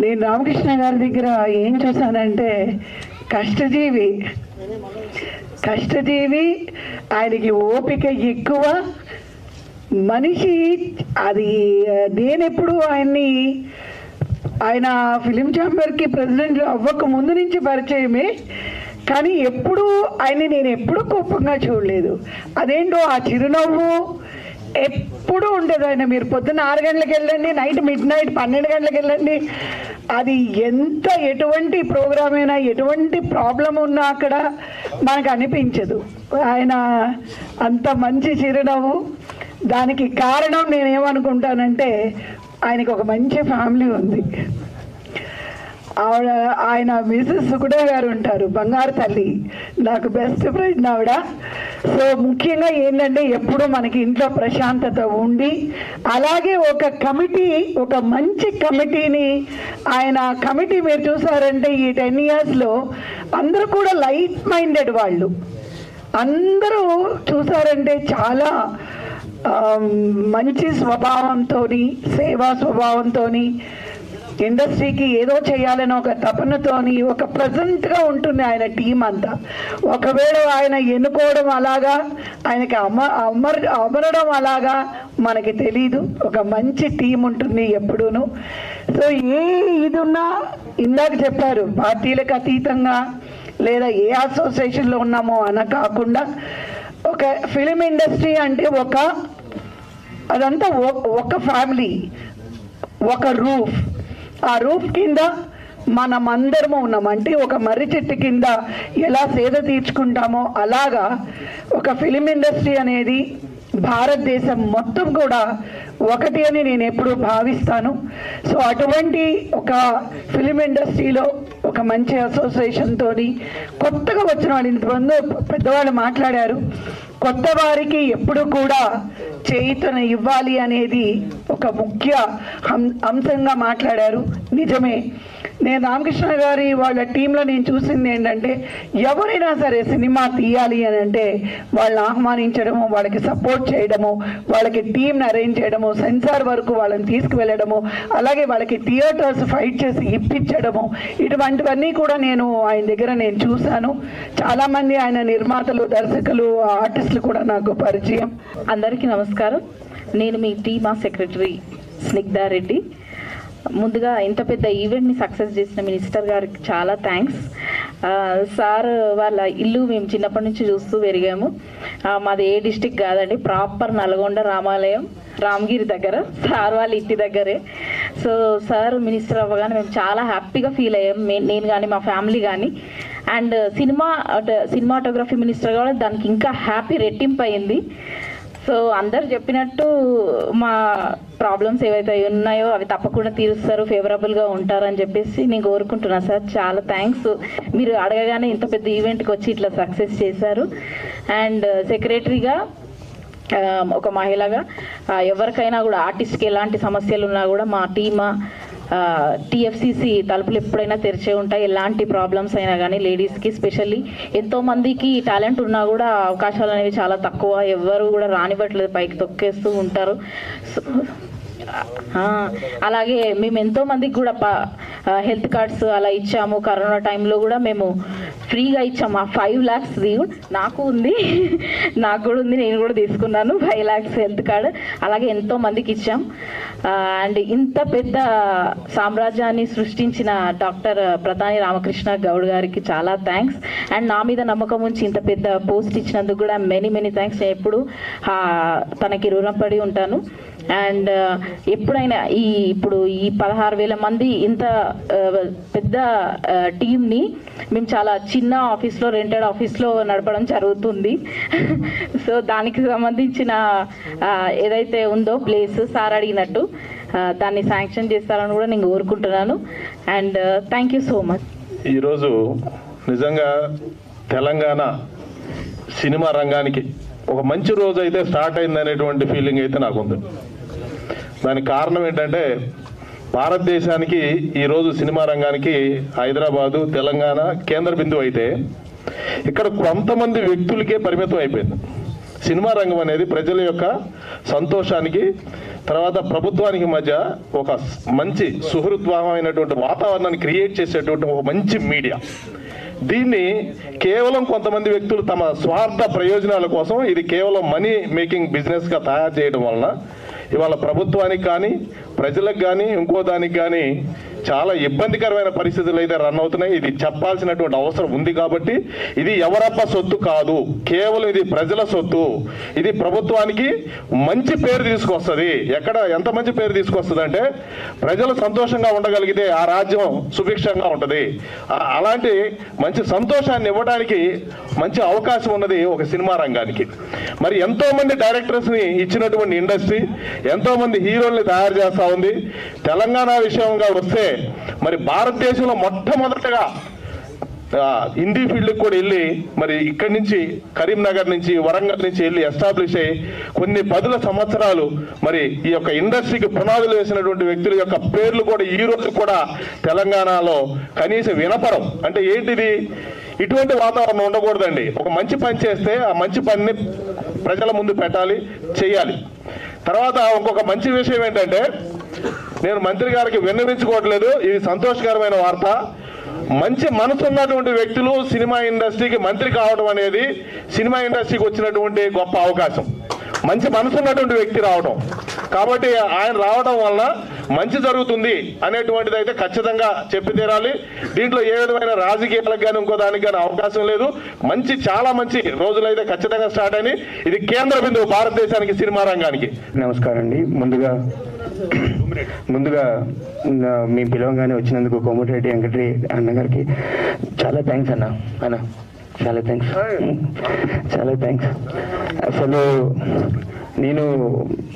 నేను రామకృష్ణ గారి దగ్గర ఏం చూసానంటే కష్టజీవి, ఆయనకి ఓపిక ఎక్కువ మనిషి. అది నేనెప్పుడు ఆయన ఫిలిం ఛాంబర్కి ప్రెసిడెంట్ అవ్వక ముందు నుంచి పరిచయమే, కానీ నేను ఎప్పుడూ కోపంగా చూడలేదు. అదేంటో ఆ చిరునవ్వు ఎప్పుడు ఉండేది ఆయన. మీరు పొద్దున్న 6 గంటలకు వెళ్ళండి, నైట్ మిడ్-నైట్ 12 గంటలకు వెళ్ళండి, అది ఎటువంటి ప్రోగ్రామ్ అయినా ఎటువంటి ప్రాబ్లం ఉన్నా అక్కడ మనకు అనిపించదు. ఆయన అంత మంచి చిరునవ్వు. దానికి కారణం నేనేమనుకుంటానంటే ఆయనకి ఒక మంచి ఫ్యామిలీ ఉంది. ఆయన మిసెస్ సుగుణ గారు ఉంటారు, బంగారు తల్లి, నాకు బెస్ట్ ఫ్రెండ్ ఆవిడ. సో ముఖ్యంగా ఏంటంటే ఎప్పుడు మనకి ఇంట్లో ప్రశాంతత ఉండి, అలాగే ఒక కమిటీ, ఒక మంచి కమిటీని ఆయన కమిటీ మీరు చూసారంటే ఈ 10 yearsలో అందరూ కూడా లైట్ మైండెడ్ వాళ్ళు. అందరూ చూసారంటే చాలా మంచి స్వభావంతో, సేవా స్వభావంతో, ఇండస్ట్రీకి ఏదో చేయాలని ఒక తపనతోని, ఒక ప్రెజెంట్గా ఉంటుంది ఆయన టీం అంతా. ఒకవేళ ఆయన ఎన్నుకోవడం అలాగా, ఆయనకి అమరడం అలాగా మనకి తెలీదు. ఒక మంచి టీం ఉంటుంది ఎప్పుడూను. సో ఏ ఇది ఉన్నా, ఇందాక చెప్పారు, పార్టీలకు అతీతంగా లేదా ఏ అసోసియేషన్లో ఉన్నామో అన కాకుండా, ఒక ఫిలిం ఇండస్ట్రీ అంటే అదంతా ఒక ఫ్యామిలీ, ఒక రూఫ్. ఆ రూఫ్ కింద మనమందరము ఉన్నాం. అంటే ఒక మర్రి చెట్టు కింద ఎలా సేద తీర్చుకుంటామో అలాగా ఒక ఫిలిం ఇండస్ట్రీ అనేది భారతదేశం మొత్తం కూడా ఒకటి అని నేను ఎప్పుడూ భావిస్తాను. సో అటువంటి ఒక ఫిలిం ఇండస్ట్రీలో ఒక మంచి అసోసియేషన్తో కొత్తగా వచ్చిన వాళ్ళు, ఇంతమంది పెద్దవాళ్ళు మాట్లాడారు, కొత్త వారికి ఎప్పుడు కూడా చేయుతను ఇవ్వాలి అనేది ఒక ముఖ్య అంశంగా మాట్లాడారు. నిజమే. నేను రామకృష్ణ గారి వాళ్ళ టీంలో నేను చూసింది ఏంటంటే, ఎవరైనా సరే సినిమా తీయాలి అని అంటే వాళ్ళని ఆహ్వానించడము, వాళ్ళకి సపోర్ట్ చేయడము, వాళ్ళకి టీంని అరేంజ్ చేయడము, సెన్సార్ వరకు వాళ్ళని తీసుకువెళ్ళడము, అలాగే వాళ్ళకి థియేటర్స్ ఫైట్ చేసి ఇప్పించడము, ఇటువంటివన్నీ కూడా ఆయన దగ్గర నేను చూశాను. చాలామంది ఆయన నిర్మాతలు, దర్శకులు, ఆర్టిస్టులు కూడా నాకు పరిచయం. అందరికీ నమస్కారం. నేను మీ టీమా సెక్రటరీ స్నిగ్ధారెడ్డి. ముందుగా ఇంత పెద్ద ఈవెంట్ని సక్సెస్ చేసిన మినిస్టర్ గారికి చాలా థ్యాంక్స్. సార్ వాళ్ళ ఇల్లు మేము చిన్నప్పటి నుంచి చూస్తూ పెరిగాము. మాది ఏ డిస్టిక్ కాదండి, ప్రాపర్ నల్గొండ రామాలయం రామగిరి దగ్గర, సార్ వాళ్ళ ఇంటి దగ్గరే. సో సార్ మినిస్టర్ అవ్వగానే మేము చాలా హ్యాపీగా ఫీల్ అయ్యాం, నేను కానీ మా ఫ్యామిలీ కానీ. అండ్ సినిమాటోగ్రఫీ మినిస్టర్ కూడా దానికి ఇంకా హ్యాపీ రెట్టింపు అయింది. సో అందరు చెప్పినట్టు మా ప్రాబ్లమ్స్ ఏవైతే ఉన్నాయో అవి తప్పకుండా తీరుస్తారు, ఫేవరబుల్గా ఉంటారని చెప్పేసి నేను కోరుకుంటున్నాను సార్. చాలా థ్యాంక్స్. మీరు అడగగానే ఇంత పెద్ద ఈవెంట్కి వచ్చి ఇట్లా సక్సెస్ చేశారు. అండ్ సెక్రటరీగా ఒక మహిళగా ఎవరికైనా కూడా ఆర్టిస్ట్కి ఎలాంటి సమస్యలు ఉన్నా కూడా మా టీఎఫ్సిసి తలుపులు ఎప్పుడైనా తెరిచే ఉంటాయి. ఎలాంటి ప్రాబ్లమ్స్ అయినా కానీ లేడీస్కి స్పెషల్లీ, ఎంతోమందికి టాలెంట్ ఉన్నా కూడా అవకాశాలు అనేవి చాలా తక్కువ, ఎవరు కూడా రానివ్వట్లేదు, పైకి తొక్కేస్తూ ఉంటారు. అలాగే మేము ఎంతోమందికి కూడా హెల్త్ కార్డ్స్ అలా ఇచ్చాము. కరోనా టైంలో కూడా మేము ఫ్రీగా ఇచ్చాము. ఆ 5 lakhs నాకు ఉంది, నాకు కూడా ఉంది, నేను కూడా తీసుకున్నాను 5 lakhs హెల్త్ కార్డ్. అలాగే ఎంతో మందికి ఇచ్చాం. అండ్ ఇంత పెద్ద సామ్రాజ్యాన్ని సృష్టించిన డాక్టర్ ప్రధాని రామకృష్ణ గౌడ్ గారికి చాలా థ్యాంక్స్. అండ్ నా మీద నమ్మకం ఉంచి ఇంత పెద్ద పోస్ట్ ఇచ్చినందుకు కూడా మెనీ థ్యాంక్స్. నేను ఎప్పుడు తనకి రుణపడి ఉంటాను. అండ్ ఎప్పుడైనా ఇప్పుడు ఈ 16,000 మంది ఇంత పెద్ద టీంని మేము చాలా చిన్న ఆఫీస్లో, రెంటెడ్ ఆఫీస్లో నడపడం జరుగుతుంది. సో దానికి సంబంధించిన ఏదైతే ఉందో ప్లేస్ సార్ అడిగినట్టు దాన్ని శాంక్షన్ చేస్తారని కూడా నేను కోరుకుంటున్నాను. And thank you so much. ఈరోజు నిజంగా తెలంగాణ సినిమా రంగానికి ఒక మంచి రోజు అయితే స్టార్ట్ అయింది అనేటువంటి ఫీలింగ్ అయితే నాకుంది. దానికి కారణం ఏంటంటే, భారతదేశానికి ఈరోజు సినిమా రంగానికి హైదరాబాదు, తెలంగాణ కేంద్ర బిందువు అయితే ఇక్కడ కొంతమంది వ్యక్తులకే పరిమితం అయిపోయింది. సినిమా రంగం అనేది ప్రజల యొక్క సంతోషానికి, తర్వాత ప్రభుత్వానికి మధ్య ఒక మంచి సుహృద్భావమైనటువంటి వాతావరణాన్ని క్రియేట్ చేసేటువంటి ఒక మంచి మీడియా. దీన్ని కేవలం కొంతమంది వ్యక్తులు తమ స్వార్థ ప్రయోజనాల కోసం ఇది కేవలం మనీ మేకింగ్ బిజినెస్గా తయారు చేయడం వలన ఇవాళ ప్రభుత్వానికి కానీ, ప్రజలకు కానీ, ఇంకో దానికి కానీ చాలా ఇబ్బందికరమైన పరిస్థితులు అయితే రన్ అవుతున్నాయి. ఇది చెప్పాల్సినటువంటి అవసరం ఉంది కాబట్టి ఇది ఎవరప్ప సొత్తు కాదు, కేవలం ఇది ప్రజల సొత్తు. ఇది ప్రభుత్వానికి మంచి పేరు తీసుకొస్తుంది. ఎంత మంచి పేరు తీసుకొస్తుంది అంటే ప్రజలు సంతోషంగా ఉండగలిగితే ఆ రాజ్యం సుభిక్షంగా ఉంటుంది. అలాంటి మంచి సంతోషాన్ని ఇవ్వడానికి మంచి అవకాశం ఉన్నది ఒక సినిమా రంగానికి. మరి ఎంతో మంది డైరెక్టర్స్ ని ఇచ్చినటువంటి ఇండస్ట్రీ, ఎంతో మంది హీరోల్ని తయారు చేస్తా ఉంది. తెలంగాణ విషయంగా వస్తే మరి భారతదేశంలో మొట్టమొదటగా హిందీ ఫీల్డ్కి కూడా వెళ్ళి మరి ఇక్కడి నుంచి కరీంనగర్ నుంచి వరంగల్ నుంచి వెళ్ళి ఎస్టాబ్లిష్ అయ్యి కొన్ని 10 సంవత్సరాలు మరి ఈ యొక్క ఇండస్ట్రీకి పునాదులు వేసినటువంటి వ్యక్తుల యొక్క పేర్లు కూడా ఈ రోజు కూడా తెలంగాణలో కనీసం వినపడం. అంటే ఏంటిది? ఇటువంటి వాతావరణం ఉండకూడదండి. ఒక మంచి పని చేస్తే ఆ మంచి పనిని ప్రజల ముందు పెట్టాలి, చేయాలి. తర్వాత ఇంకొక మంచి విషయం ఏంటంటే, నేను మంత్రి గారికి విన్నవించుకోవట్లేదు, ఇది సంతోషకరమైన వార్త. మంచి మనసు ఉన్నటువంటి వ్యక్తులు సినిమా ఇండస్ట్రీకి మంత్రి కావడం అనేది సినిమా ఇండస్ట్రీకి వచ్చినటువంటి గొప్ప అవకాశం. మంచి మనసు ఉన్నటువంటి వ్యక్తి రావడం, కాబట్టి ఆయన రావడం వల్ల మంచి జరుగుతుంది అనేటువంటిది అయితే ఖచ్చితంగా చెప్పి తీరాలి. దీంట్లో ఏ విధమైన రాజకీయాలకు కానీ ఇంకో దానికి కానీ అవకాశం లేదు. చాలా మంచి రోజులైతే ఖచ్చితంగా స్టార్ట్ అయినాయి. ఇది కేంద్ర బిందువు భారతదేశానికి, సినిమా రంగానికి. నమస్కారం అండి. ముందుగా మీ పిలవగానే వచ్చినందుకు కోమటిరెడ్డి వెంకటరెడ్డి అన్నగారికి చాలా థ్యాంక్స్ అన్న. చాలా థ్యాంక్స్. అసలు నేను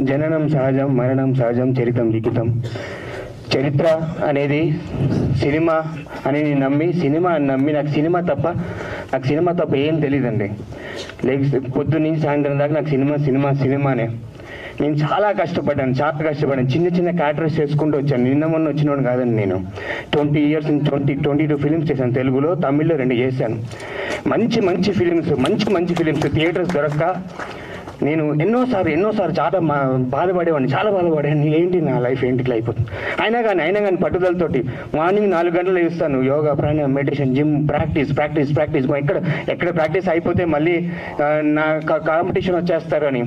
జననం సహజం, మరణం సహజం, చరితం లిఖితం. చరిత్ర అనేది సినిమా అని నమ్మి నాకు సినిమా తప్ప ఏం తెలియదండి. పొద్దున్న నుంచి సాయంత్రం దాకా నాకు సినిమానే. నేను చాలా కష్టపడ్డాను. చిన్న క్యారెక్టర్స్ చేసుకుంటూ వచ్చాను. నిన్న మొన్న వచ్చినోడు కాదండి. నేను 20 years 22 ఫిలిమ్స్ చేశాను. తెలుగులో, తమిళ్లో 2 చేశాను. మంచి ఫిలిమ్స్ థియేటర్స్ దొరక్క నేను ఎన్నోసార్లు చాలా బాధపడేవాడిని. ఏంటి నా లైఫ్ ఏంటి అయిపోతుంది. అయినా కానీ పట్టుదలతోటి మార్నింగ్ 4 గంటలు వేస్తాను. యోగా, ప్రాణాయామం, మెడిటేషన్, జిమ్, ప్రాక్టీస్. ఎక్కడ ప్రాక్టీస్ అయిపోతే మళ్ళీ నా కాంపిటీషన్ వచ్చేస్తారు అని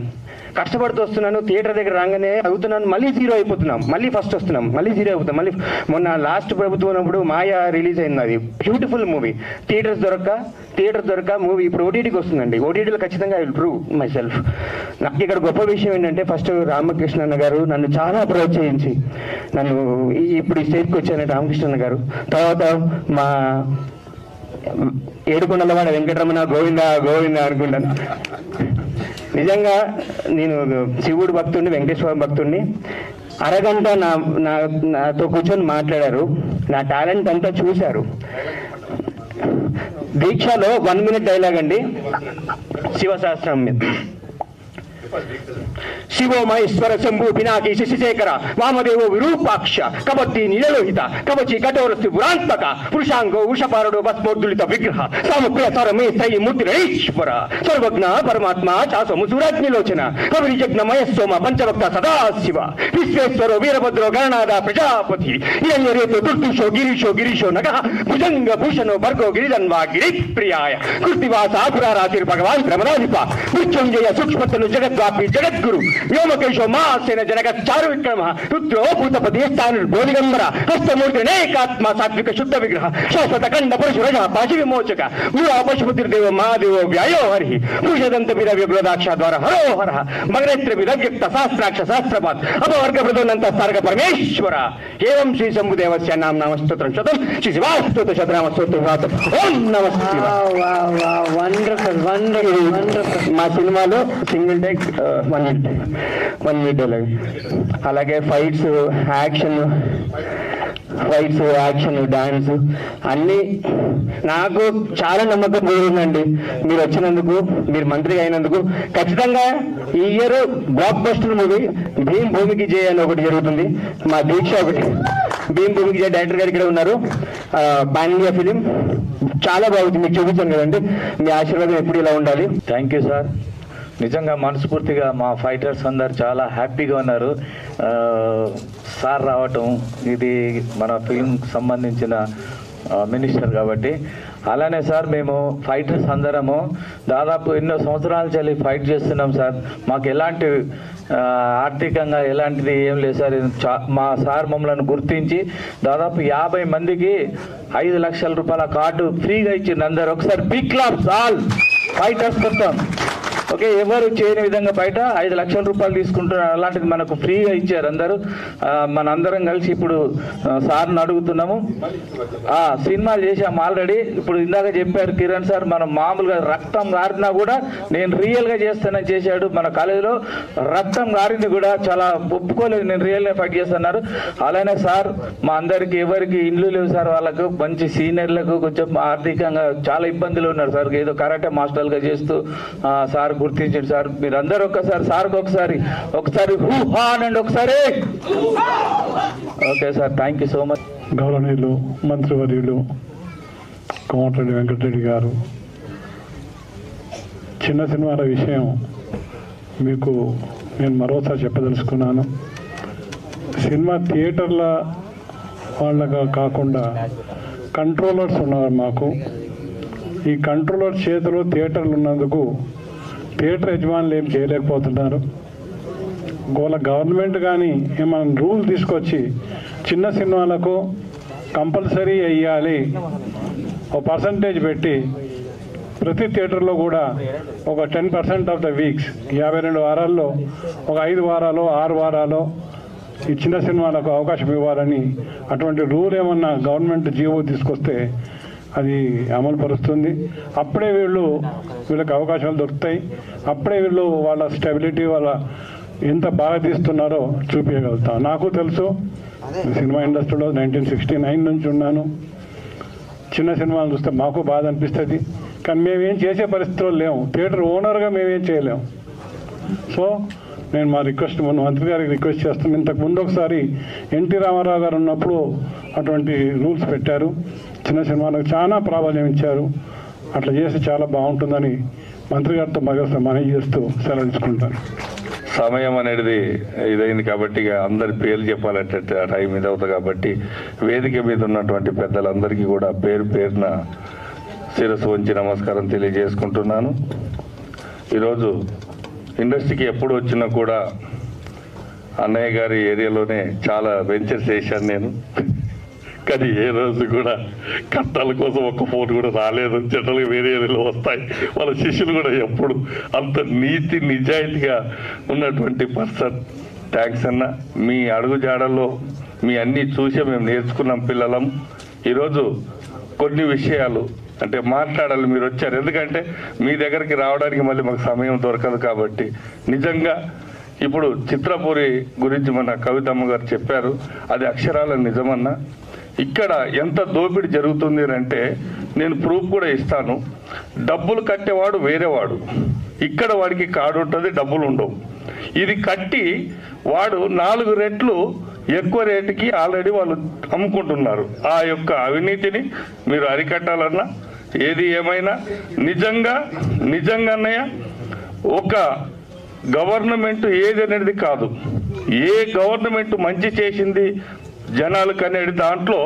కష్టపడుతూ వస్తున్నాను. థియేటర్ దగ్గర రాగానే అవుతున్నాను, మళ్ళీ 0 అయిపోతున్నాం, మళ్ళీ ఫస్ట్ వస్తున్నాం, మళ్ళీ 0 అయిపోతాం. మళ్ళీ మొన్న లాస్ట్ ప్రభుత్వం ఉన్నప్పుడు మాయా రిలీజ్ అయింది. అది బ్యూటిఫుల్ మూవీ. థియేటర్ దొరక మూవీ ఇప్పుడు ఓటీటీకి వస్తుందండి. ఓటీటీలో ఖచ్చితంగా I will prove my self. నాకు ఇక్కడ గొప్ప విషయం ఏంటంటే, ఫస్ట్ రామకృష్ణ అన్న గారు నన్ను చాలా ప్రోత్సహించి నన్ను ఇప్పుడు ఈ స్టేజ్కి వచ్చాను. రామకృష్ణ అన్న గారు, తర్వాత మా ఏడుకొండలవాడ వెంకటరమణ, గోవింద అనుకుంటాను. నిజంగా నేను శివుడు భక్తుడిని, వెంకటేశ్వర భక్తుడిని. అరగంట నాతో కూర్చొని మాట్లాడారు. నా టాలెంట్ అంతా చూశారు. దీక్షలో 1 minute డైలాగ్ అండి, శివశాస్త్రం మీద. శివోమహేశ్వర శంభు పినాకి శశిశేఖర వామదేవో విరూపాక్ష కబడ్డీ నీలలోహిత కవచి కఠోరస్తి పురాంతక పురుషాంగో ఉషపారుడు భస్మోద్దులిత విగ్రహ సామప్రియ సరమే సై మూర్తిరేశ్వర సర్వజ్ఞ పరమాత్మ చాసము సూరాగ్నిలోచన కవిరి జగ్నమయ సోమ పంచవక్త సదాశివ విశ్వేశ్వర వీరభద్రో గణనాథ ప్రజాపతి హిరణ్యరేతో దుర్దుషో గిరీశో నగ భుజంగ భూషణో భర్గో గిరిధన్వా గిరిప్రియాయ కృతివాస పురారాతిర్ భగవాన్ ప్రమదాధిప మృత్యుంజయ సూక్ష్మతను జగద్వాపి జగద్గురు వ్యోమకేశో మహాసేన జనక చారు విక్రమ రుద్రో భూతపతి స్థాను బోధిగంబర హస్తమూర్తి అనేకాత్మ సాత్విక శుద్ధ విగ్రహ శాశ్వత ఖండ పురుష రజ పాశి విమోచక గురు పశుపతిర్దేవ మహాదేవో వ్యాయో హరి పురుషదంత విరవ్యగ్రదాక్ష ద్వారా హరో హర మగనేత్ర విరవ్యక్త సహస్రాక్ష సహస్రపాత్ అపవర్గ ప్రదోనంత సార్గ పరమేశ్వర ఏవం శ్రీ శంభుదేవస్య నామ నామస్తోత్రం శతం శ్రీ శివాస్తోత శతనామ స్తోత్రం ఓం నమః శివాయ. మా సినిమాలో సింగిల్ టేక్ 1 minute డైలాగ్. అలాగే ఫైట్స్, యాక్షన్, డాన్స్ అన్నీ నాకు చాలా నమ్మకం కుదిరిందండి. మీరు వచ్చినందుకు, మీరు మంత్రి అయినందుకు. ఖచ్చితంగా ఈ year blockbuster movie Bheem భూమికి జయ అని ఒకటి జరుగుతుంది. మా దీక్ష ఒకటి. భీమ్ భూమికి జయ డైరెక్టర్ గారు ఇక్కడ ఉన్నారు. పాన్ ఇండియా ఫిలిం చాలా బాగుంది. మీకు చూపించాను కదండి. మీ ఆశీర్వాదం ఎప్పుడు ఇలా ఉండాలి. Thank you sir. నిజంగా మనస్ఫూర్తిగా మా ఫైటర్స్ అందరు చాలా హ్యాపీగా ఉన్నారు. సార్ రావటం, ఇది మన ఫిల్మ్కి సంబంధించిన మినిస్టర్ కాబట్టి అలానే సార్ మేము ఫైటర్స్ అందరము దాదాపు ఎన్నో సంవత్సరాల నుంచి ఫైట్ చేస్తున్నాం సార్. మాకు ఎలాంటి ఆర్థికంగా ఎలాంటిది ఏం లేదు సార్. మా సార్ మమ్మల్ని గుర్తించి దాదాపు 50 మందికి 5 లక్షల రూపాయల కార్డు ఫ్రీగా ఇచ్చింది అందరు. ఒకసారి బిగ్ క్లాప్స్ ఆల్ ఫైటర్స్ మొత్తం. ఓకే, ఎవరు చేయని విధంగా బయట 5 లక్షల రూపాయలు తీసుకుంటున్నారు, అలాంటిది మనకు ఫ్రీగా ఇచ్చారు అందరూ. మన అందరం కలిసి ఇప్పుడు సార్ని అడుగుతున్నాము. సినిమాలు చేసాము ఆల్రెడీ. ఇప్పుడు ఇందాక చెప్పారు కిరణ్ సార్, మనం మామూలుగా రక్తం గారినా కూడా నేను రియల్గా చేస్తానని చేశాడు. మన కాలేజీలో రక్తం గారింది కూడా చాలా ఒప్పుకోలేదు, నేను రియల్గా ఫైట్ చేస్తున్నారు. అలానే సార్ మా అందరికి ఎవరికి ఇండ్లు లేవు సార్, వాళ్ళకు మంచి సీనియర్లకు కొంచెం ఆర్థికంగా చాలా ఇబ్బందులు ఉన్నారు సార్. ఏదో కరాటే మాస్టర్గా చేస్తూ సార్ గుర్తించండి సార్. మీరందరూ ఒక్కసారి సార్కి ఒకసారి హూ హా అనండి ఒకసారి. Okay sir, thank you so much. గౌరవనీయులు మంత్రివర్యులు కోమటిరెడ్డి వెంకటరెడ్డి గారు, చిన్న సినిమాల విషయం మీకు నేను మరోసారి చెప్పదలుచుకున్నాను. సినిమా థియేటర్ల వాళ్ళగా కాకుండా కంట్రోలర్స్ ఉన్నారు మాకు. ఈ కంట్రోలర్ చేతిలో థియేటర్లు ఉన్నందుకు థియేటర్ యజమానులు ఏం చేయలేకపోతున్నారు. గవర్నమెంట్ కానీ ఏమైనా రూల్ తీసుకొచ్చి చిన్న సినిమాలకు కంపల్సరీ వేయాలి, ఒక పర్సంటేజ్ పెట్టి ప్రతి థియేటర్లో కూడా ఒక 10% ఆఫ్ ద వీక్స్ 52 వారాల్లో ఒక 5 వారాలు 6 వారాలు ఈ చిన్న సినిమాలకు అవకాశం ఇవ్వాలని అటువంటి రూల్ ఏమన్నా గవర్నమెంట్ జీవో తీసుకొస్తే అది అమలు పరుస్తుంది. అప్పుడే వీళ్ళకి అవకాశాలు దొరుకుతాయి. అప్పుడే వీళ్ళు వాళ్ళ స్టెబిలిటీ వాళ్ళ ఎంత బాగా తీస్తున్నారో చూపించగలుగుతాం. నాకు తెలుసు, సినిమా ఇండస్ట్రీలో 1969 నుంచి ఉన్నాను. చిన్న సినిమాలు చూస్తే మాకు బాధ అనిపిస్తుంది, కానీ మేమేం చేసే పరిస్థితుల్లో లేము. థియేటర్ ఓనర్గా మేమేం చేయలేము. సో నేను మా రిక్వెస్ట్ మంత్రి గారికి రిక్వెస్ట్ చేస్తాను. ఇంతకు ముందు ఒకసారి ఎన్టీ రామారావు గారు ఉన్నప్పుడు అటువంటి రూల్స్ పెట్టారు, చిన్న సినిమాలకు చాలా ప్రాధాన్యం ఇచ్చారు. అట్లా చేస్తే చాలా బాగుంటుందని మంత్రి గారితో మరోసారి మనవి చేస్తూ సెలవు తీసుకుంటాను. సమయం అనేది ఇదైంది కాబట్టి అందరి పేర్లు చెప్పాలంటే టైం ఇది అవుతుంది కాబట్టి వేదిక మీద ఉన్నటువంటి పెద్దలందరికీ కూడా పేరు పేరున శిరస్సు వంచి నమస్కారం తెలియజేసుకుంటున్నాను. ఈరోజు ఇండస్ట్రీకి ఎప్పుడు వచ్చినా కూడా అన్నయ్య గారి ఏరియాలోనే చాలా వెంచర్స్ చేశాను నేను. కానీ ఏ రోజు కూడా కట్టాల కోసం ఒక్క ఫోన్ కూడా రాలేదు. జనరల్గా వేరే ఏరియాలో వస్తాయి. వాళ్ళ శిష్యులు కూడా ఎప్పుడు అంత నీతి నిజాయితీగా ఉన్నటువంటి పర్సన్. థ్యాంక్స్ అన్న. మీ అడుగు జాడల్లో మీ అన్నీ చూసే మేము నేర్చుకున్నాం పిల్లలం. ఈరోజు కొన్ని విషయాలు అంటే మాట్లాడాలి, మీరు వచ్చారు. ఎందుకంటే మీ దగ్గరికి రావడానికి మళ్ళీ మాకు సమయం దొరకదు కాబట్టి. నిజంగా ఇప్పుడు చిత్రపూరి గురించి మన కవితమ్మ గారు చెప్పారు, అది అక్షరాల నిజమన్నా. ఇక్కడ ఎంత దోపిడీ జరుగుతుంది అంటే నేను ప్రూఫ్ కూడా ఇస్తాను. డబ్బులు కట్టేవాడు వేరేవాడు, ఇక్కడ వాడికి కార్డు ఉంటుంది, డబ్బులు ఉండవు. ఇది కట్టి వాడు 4 రెట్లు ఎక్కువ రేటుకి ఆల్రెడీ వాళ్ళు అమ్ముకుంటున్నారు. ఆ యొక్క అవినీతిని మీరు అరికట్టాలన్నా ఏది ఏమైనా నిజంగానే ఒక గవర్నమెంట్ ఏది అనేది కాదు, ఏ గవర్నమెంట్ మంచి చేసింది జనాలకు అనేది దాంట్లో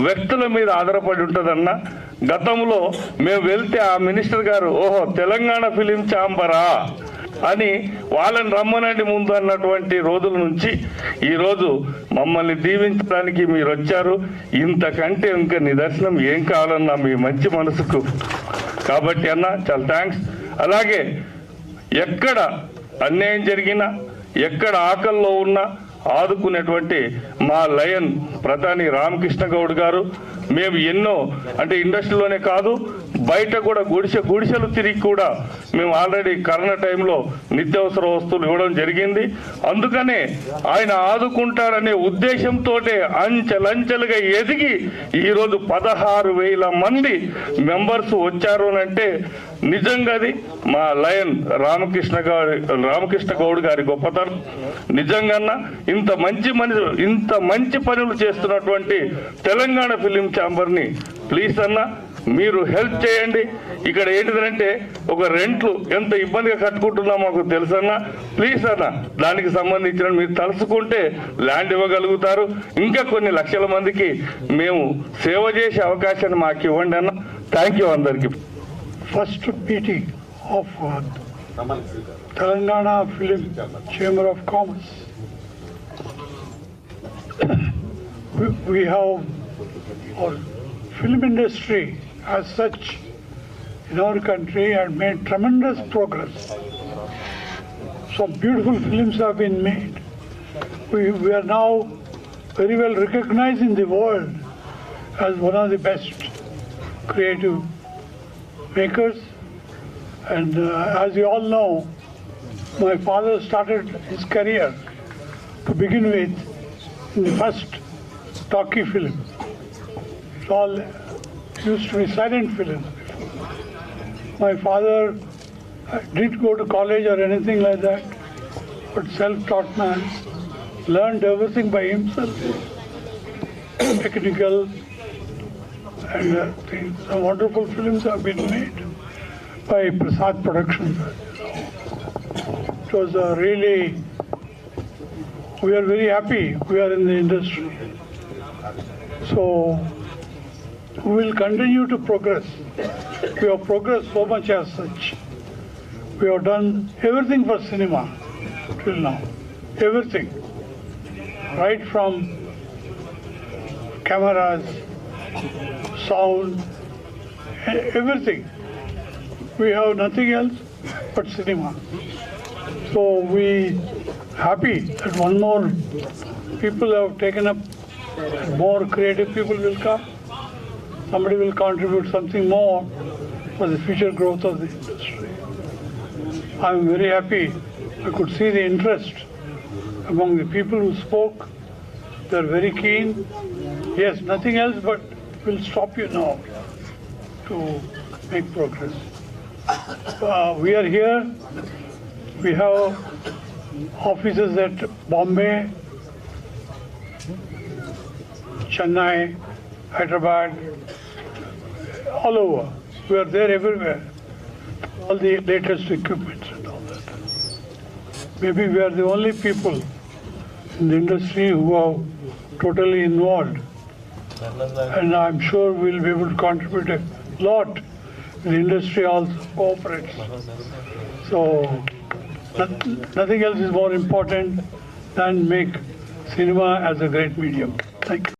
వ్యక్తుల మీద ఆధారపడి ఉంటుందన్న. గతంలో మేము వెళ్తే ఆ మినిస్టర్ గారు ఓహో తెలంగాణ ఫిలిం ఛాంబరా అని వాళ్ళని రమ్మనండి ముందు అన్నటువంటి రోజుల నుంచి ఈరోజు మమ్మల్ని దీవించడానికి మీరు వచ్చారు. ఇంతకంటే ఇంకా నిదర్శనం ఏం కావాలన్నా మీ మంచి మనసుకు. కాబట్టి అన్న చాలా థ్యాంక్స్. అలాగే ఎక్కడ అన్యాయం జరిగినా ఎక్కడ ఆకల్లో ఉన్నా ఆదుకునేటువంటి మా లయన్ ప్రధాని రామకృష్ణ గౌడ్ గారు, మేము ఎన్నో అంటే ఇండస్ట్రీలోనే కాదు బయట కూడా గుడిసెలు తిరిగి కూడా మేము ఆల్రెడీ కరోనా టైంలో నిత్యావసర వస్తువులు ఇవ్వడం జరిగింది. అందుకనే ఆయన ఆదుకుంటారనే ఉద్దేశంతో అంచెలంచెలుగా ఎదిగి ఈరోజు 16,000 మంది మెంబర్స్ వచ్చారు అంటే నిజంగా అది మా లయన్ రామకృష్ణ గౌడ్ గారి గొప్పతనం. నిజంగా ఇంత మంచి పనులు చేస్తున్నటువంటి తెలంగాణ ఫిలిం ఛాంబర్ని ప్లీజ్ అన్న మీరు హెల్ప్ చేయండి. ఇక్కడ ఏంటిదంటే ఒక రెంట్లు ఎంత ఇబ్బందిగా కట్టుకుంటున్నా మాకు తెలుసన్నా. ప్లీజ్ అన్న దానికి సంబంధించిన మీరు తలుచుకుంటే ల్యాండ్ ఇవ్వగలుగుతారు. ఇంకా కొన్ని లక్షల మందికి మేము సేవ చేసే అవకాశాన్ని మాకు ఇవ్వండి అన్న. థ్యాంక్ యూ అందరికీ. First meeting of Telangana Film Chamber of Commerce. We have our film industry as such in our country had made tremendous progress. Some beautiful films have been made. We are now very well recognized in the world as one of the best creative makers. And as you all know, my father started his career to begin with in the first talkie film. It all used to be silent films. My father didn't go to college or anything like that, but self-taught man, learned everything by himself, technical, and some wonderful films have been made by Prasad Productions. It was really, we are very happy we are in the industry. So we will continue to progress. We have progressed so much as such. We have done everything for cinema till now. Everything. Right from cameras, sound, everything. We have nothing else but cinema. So we happy that one more people have taken up, more creative people will come. Somebody will contribute something more for the future growth of the industry. I am very happy. I could see the interest among the people who spoke. They are very keen. Yes, nothing else but will stop you now to make progress. We are here. We have offices at Bombay, Chennai, Hyderabad, all over. We are there everywhere. All the latest equipment and all that. Maybe we are the only people in the industry who are totally involved. And I'm sure we'll be able to contribute a lot. The industry also cooperates. So nothing else is more important than make cinema as a great medium. Thank you.